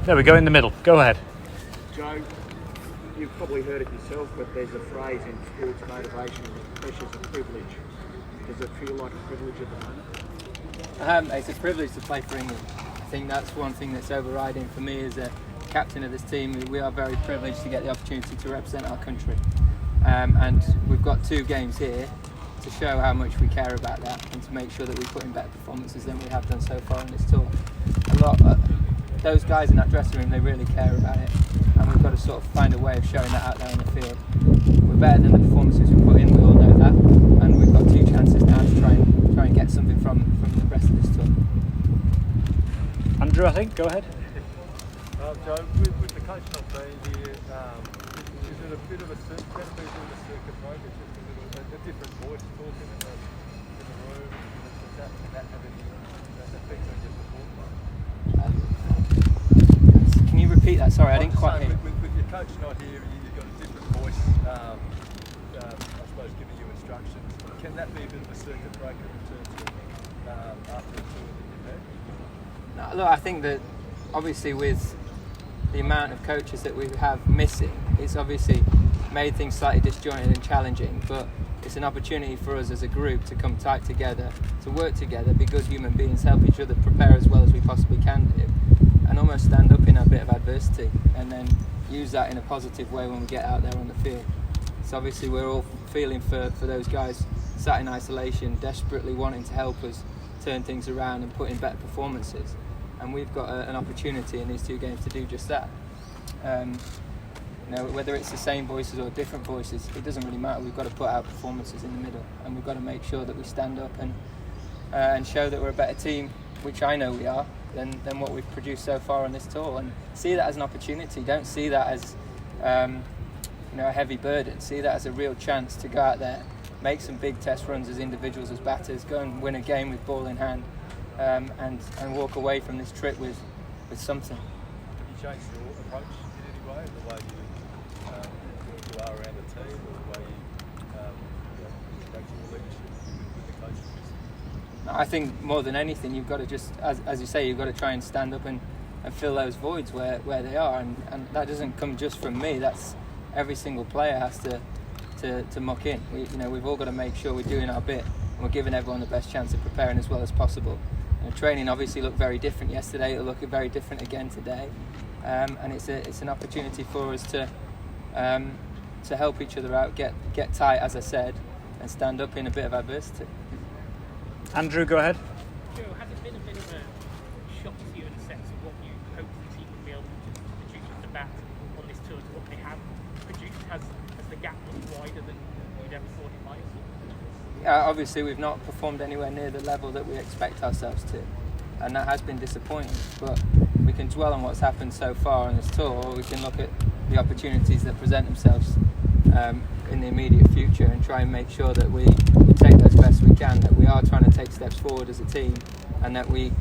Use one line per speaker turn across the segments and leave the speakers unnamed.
There we go, in the middle. Go ahead.
Joe, you've probably heard it yourself, but there's a phrase in sports motivation that pressure's a privilege. Does it feel like a privilege at the moment?
It's a privilege to play for England. I think that's one thing that's overriding for me as a captain of this team. We are very privileged to get the opportunity to represent our country. And we've got 2 games here to show how much we care about that and to make sure that we put in better performances than we have done so far on this tour. Those guys in that dressing room, they really care about it, and we've got to sort of find a way of showing that out there on the field. We're better than the performances we put in, we all know that, and we've got 2 chances now to try and get something from the rest of this tour.
Andrew, I think, go ahead.
Joe, with the coach not being here, is it a bit of a circuit breaker? It's just a different voice talking in the room. Does that have any effect on your support?
Can you repeat that? Sorry, I didn't quite hear.
With your coach not here, you've got a different voice, I suppose, giving you instructions. Can that be a bit of a circuit breaker in terms of after a tour that you've had?
No, look, I think that obviously with the amount of coaches that we have missing, it's obviously made things slightly disjointed and challenging, but it's an opportunity for us as a group to come tight together, to work together, be good human beings, help each other prepare as well as we possibly can do, and almost stand up in a bit of adversity and then use that in a positive way when we get out there on the field. So obviously we're all feeling for those guys sat in isolation, desperately wanting to help us turn things around and put in better performances, and we've got an opportunity in these 2 games to do just that. Whether it's the same voices or different voices, it doesn't really matter. We've got to put our performances in the middle, and we've got to make sure that we stand up and show that we're a better team, which I know we are, than what we've produced so far on this tour. And see that as an opportunity. Don't see that as a heavy burden. See that as a real chance to go out there, make some big test runs as individuals, as batters, go and win a game with ball in hand, and walk away from this trip with something.
Have you changed your approach in any way, the way you are around the team, or the way you take your leadership with the coaches?
I think more than anything, you've got to just, as you say, you've got to try and stand up and fill those voids where they are, and that doesn't come just from me. That's every single player has to muck in. We've all got to make sure we're doing our bit and we're giving everyone the best chance of preparing as well as possible. Training obviously looked very different yesterday. It'll look very different again today, and it's an opportunity for us to help each other out, get tight, as I said, and stand up in a bit of adversity.
Andrew, go ahead.
Joe, has it been a bit of a shock to you in a sense of what you hoped the team would be able to produce off the bat on this tour to what they have produced? Has the gap looked wider than you'd ever thought it might?
Obviously we've not performed anywhere near the level that we expect ourselves to, and that has been disappointing, but we can dwell on what's happened so far on this tour, or we can look at the opportunities that present themselves in the immediate future and try and make sure that we take those best we can, that we are trying to take steps forward as a team, and that we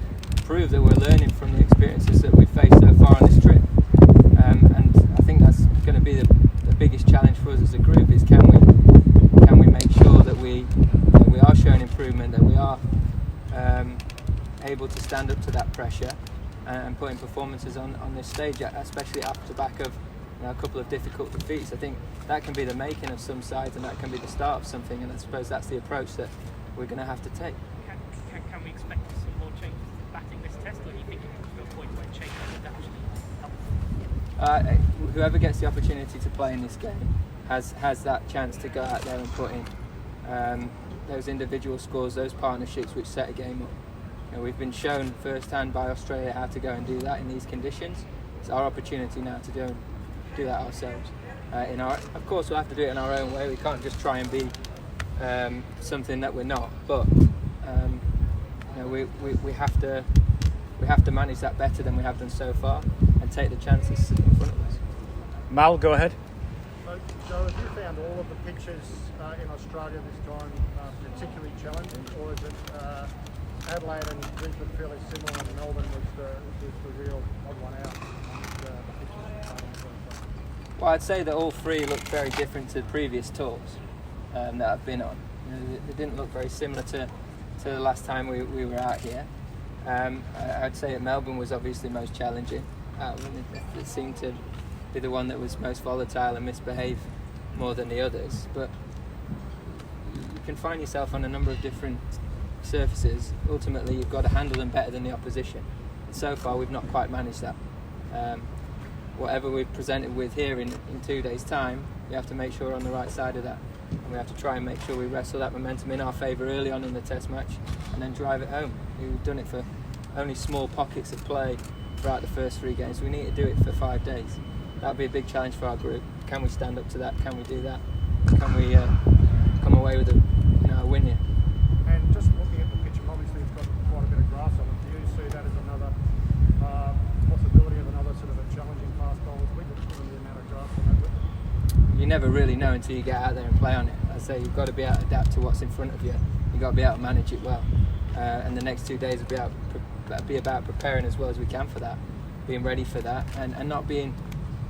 prove that we're learning from the experiences that we've faced so far on this trip. And I think that's going to be the biggest challenge for us as a group, is can we make sure that we are showing improvement, that we are able to stand up to that pressure and putting performances on this stage, especially after the back of a couple of difficult defeats. I think that can be the making of some sides, and that can be the start of something, and I suppose that's the approach that we're going to have to take.
Can we expect some more changes to batting this test, or do you think it comes to a point where changes would actually help?
Whoever gets the opportunity to play in this game has that chance to go out there and put in those individual scores, those partnerships which set a game up. We've been shown firsthand by Australia how to go and do that in these conditions. It's our opportunity now to go and do that ourselves. Of course, we'll have to do it in our own way. We can't just try and be something that we're not. But we have to manage that better than we have done so far, and take the chances in front of us.
Mal, go ahead.
Joe, have you found all of the pitches in Australia this time particularly challenging, or is it Adelaide and Brisbane fairly similar, and Melbourne was the real odd one out?
Well, I'd say that all 3 looked very different to previous tours that I've been on. They didn't look very similar to the last time we were out here. I'd say that Melbourne was obviously most challenging. out of them. It seemed to be the one that was most volatile and misbehaved more than the others. But you can find yourself on a number of different surfaces. Ultimately, you've got to handle them better than the opposition. So far, we've not quite managed that. Whatever we've presented with here in 2 days' time, we have to make sure we're on the right side of that. And we have to try and make sure we wrestle that momentum in our favour early on in the test match and then drive it home. We've done it for only small pockets of play throughout the first 3 games. We need to do it for 5 days. That would be a big challenge for our group. Can we stand up to that? Can we do that? Can we come away with a win here?
And just looking at the pitch, obviously it's got quite a bit of grass on it. Do you see that as another possibility of another sort of a challenging fast bowler's wicket, given the amount of grass on that wicket?
You never really know until you get out there and play on it. I say you've got to be able to adapt to what's in front of you. You've got to be able to manage it well. And the next 2 days will be about preparing as well as we can for that, being ready for that, and not being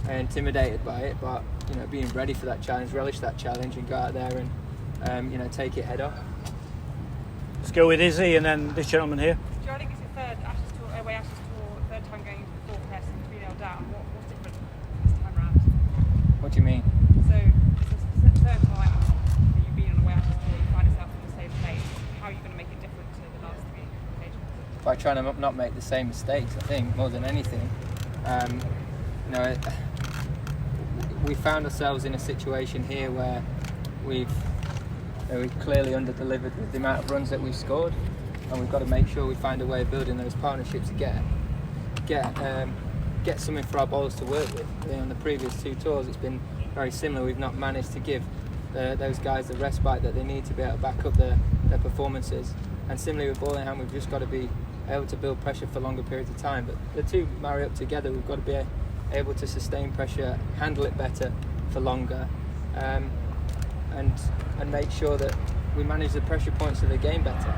intimidated by it, but being ready for that challenge, relish that challenge, and go out there and take it head on.
Let's go with Izzy and then this gentleman here.
Joe, I think it's your third Ashes tour, away Ashes tour, third time going into the 4th test and 3-0 down. What's different this time round?
What do you mean?
So it's the third time that you've been on away Ashes tour, you find yourself in the same place. How are you going to make it different to the last 3 occasions?
By trying to not make the same mistakes, I think, more than anything. We found ourselves in a situation here where we've clearly under-delivered with the amount of runs that we've scored, and we've got to make sure we find a way of building those partnerships to get something for our bowlers to work with. On the previous 2 tours, it's been very similar. We've not managed to give those guys the respite that they need to be able to back up their performances. And similarly with ball in hand, we've just got to be able to build pressure for longer periods of time. But the two marry up together. We've got to be able to sustain pressure, handle it better for longer, and make sure that we manage the pressure points of the game better.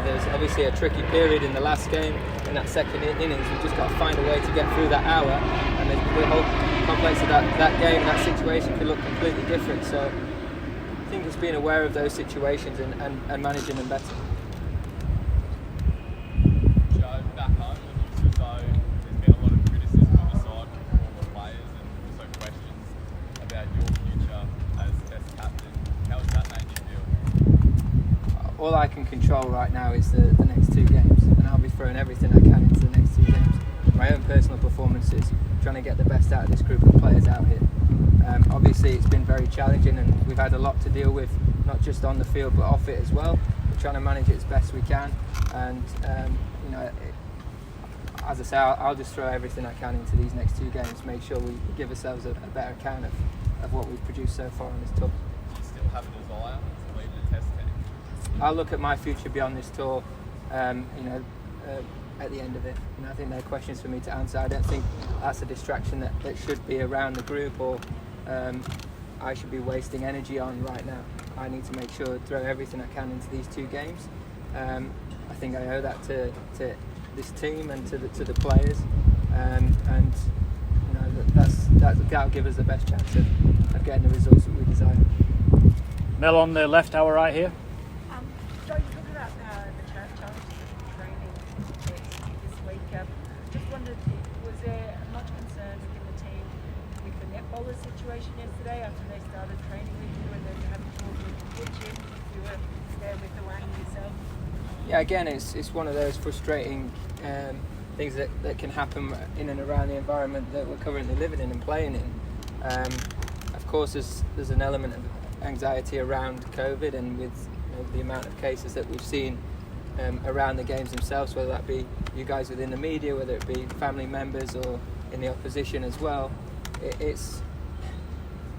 There's obviously a tricky period in the last game, in that second innings. We've just got to find a way to get through that hour, and the whole complex of that game, that situation could look completely different. So I think it's being aware of those situations and managing them better.
Joe, back home in the zone, there's been a lot of criticism on the side from former players and also questions about your future as Test captain. How has that made you feel?
All I can control right now is the next 2 games, and I'll be throwing everything I can into the next 2 games. My own personal performances, trying to get the best out of this group of players out here. Obviously it's been very challenging, and we've had a lot to deal with, not just on the field but off it as well. We're trying to manage it as best we can, and as I say, I'll just throw everything I can into these next 2 games, make sure we give ourselves a better account of what we've produced so far on this tour.
Do you still have a desire to lead the Test team?
I'll look at my future beyond this tour, at the end of it. I think they're questions for me to answer. I don't think that's a distraction that should be around the group, or I should be wasting energy on right now. I need to make sure throw everything I can into these 2 games. I think I owe that to this team and to the players, and that'll give us the best chance of getting the results that we desire.
Mel on the left, our right here.
Joe, you talked about the challenges of training this week. Just wondered, was there much concern within the team with the net bowler situation yesterday after they started training with you and then having to walk with the pitch in? You were there with the wang yourself.
Yeah, again, it's one of those frustrating things that can happen in and around the environment that we're currently living in and playing in. Of course, there's an element of anxiety around COVID, and with the amount of cases that we've seen around the games themselves, whether that be you guys within the media, whether it be family members or in the opposition as well.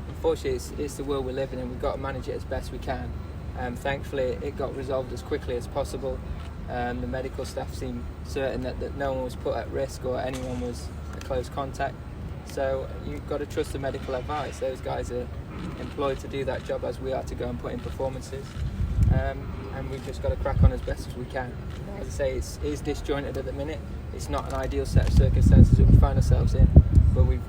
Unfortunately, it's the world we're living in. We've got to manage it as best we can. Thankfully, it got resolved as quickly as possible. The medical staff seemed certain that no one was put at risk or anyone was a close contact. So you've got to trust the medical advice. Those guys are employed to do that job as we are to go and put in performances. And we've just got to crack on as best as we can. As I say, it is disjointed at the minute. It's not an ideal set of circumstances that we find ourselves in, but we've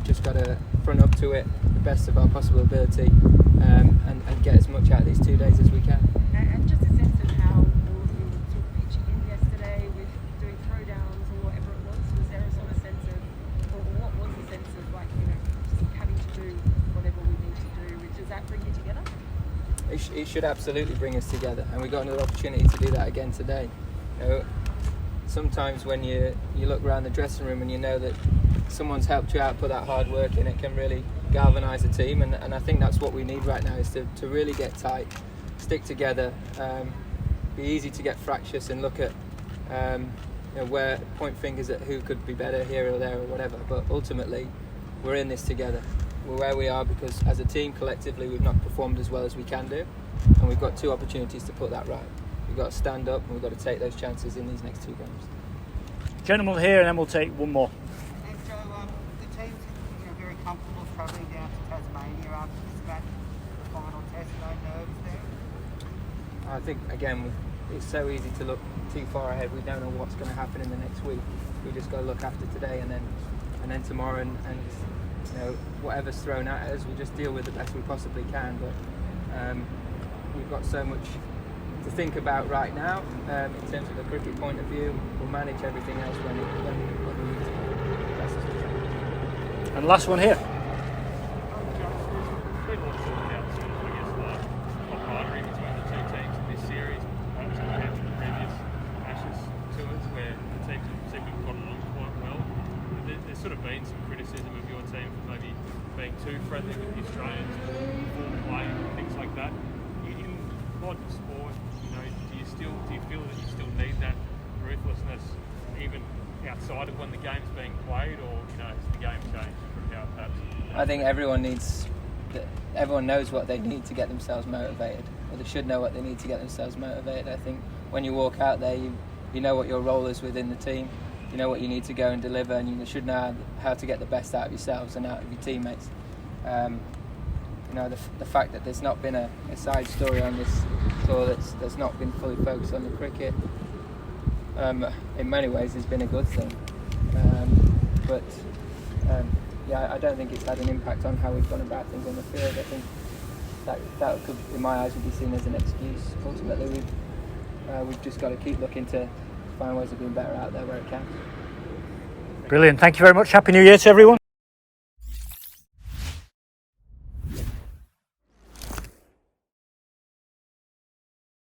just got to front up to it the best of our possible ability, and get as much out of these 2 days as we can.
And just a sense of how all of you took pitching in yesterday with doing throwdowns or whatever it was. Was there a sort of sense of
it should absolutely bring us together, and we got another opportunity to do that again today. You know, sometimes when you look around the dressing room and you know that someone's helped you out, put that hard work in, it can really galvanise a team, and I think that's what we need right now, is to really get tight, stick together, be easy to get fractious and look at where point fingers at who could be better here or there or whatever, but ultimately we're in this together. We're where we are because as a team collectively we've not performed as well as we can do, and we've got 2 opportunities to put that right. We've got to stand up and we've got to take those chances in these next 2 games.
Gentlemen here, and then we'll take one more.
And Joe, the team's very comfortable travelling down to Tasmania after this match, the final test. No nerves there?
I think again it's so easy to look too far ahead. We don't know what's going to happen in the next week. We just got to look after today and then tomorrow, and whatever's thrown at us, we just deal with the best we possibly can. But we've got so much to think about right now in terms of the cricket point of view. We'll manage everything else when we need to. That's just the thing.
And last one here.
Sort of been some criticism of your team for maybe being too friendly with the Australians, form play, things like that. In modern sport, do you feel that you still need that ruthlessness even outside of when the game's being played, or has the game changed from how perhaps?
I think everyone knows what they need to get themselves motivated, or they should know what they need to get themselves motivated. I think when you walk out there, you know what your role is within the team. You know what you need to go and deliver, and you should know how to get the best out of yourselves and out of your teammates. The fact that there's not been a side story on this tour that's not been fully focused on the cricket, in many ways has been a good thing. I don't think it's had an impact on how we've gone about things on the field. I think that could, in my eyes, would be seen as an excuse. Ultimately, we've just got to keep looking to find ways of being better out there where it can.
Brilliant. Thank you very much. Happy New Year to everyone.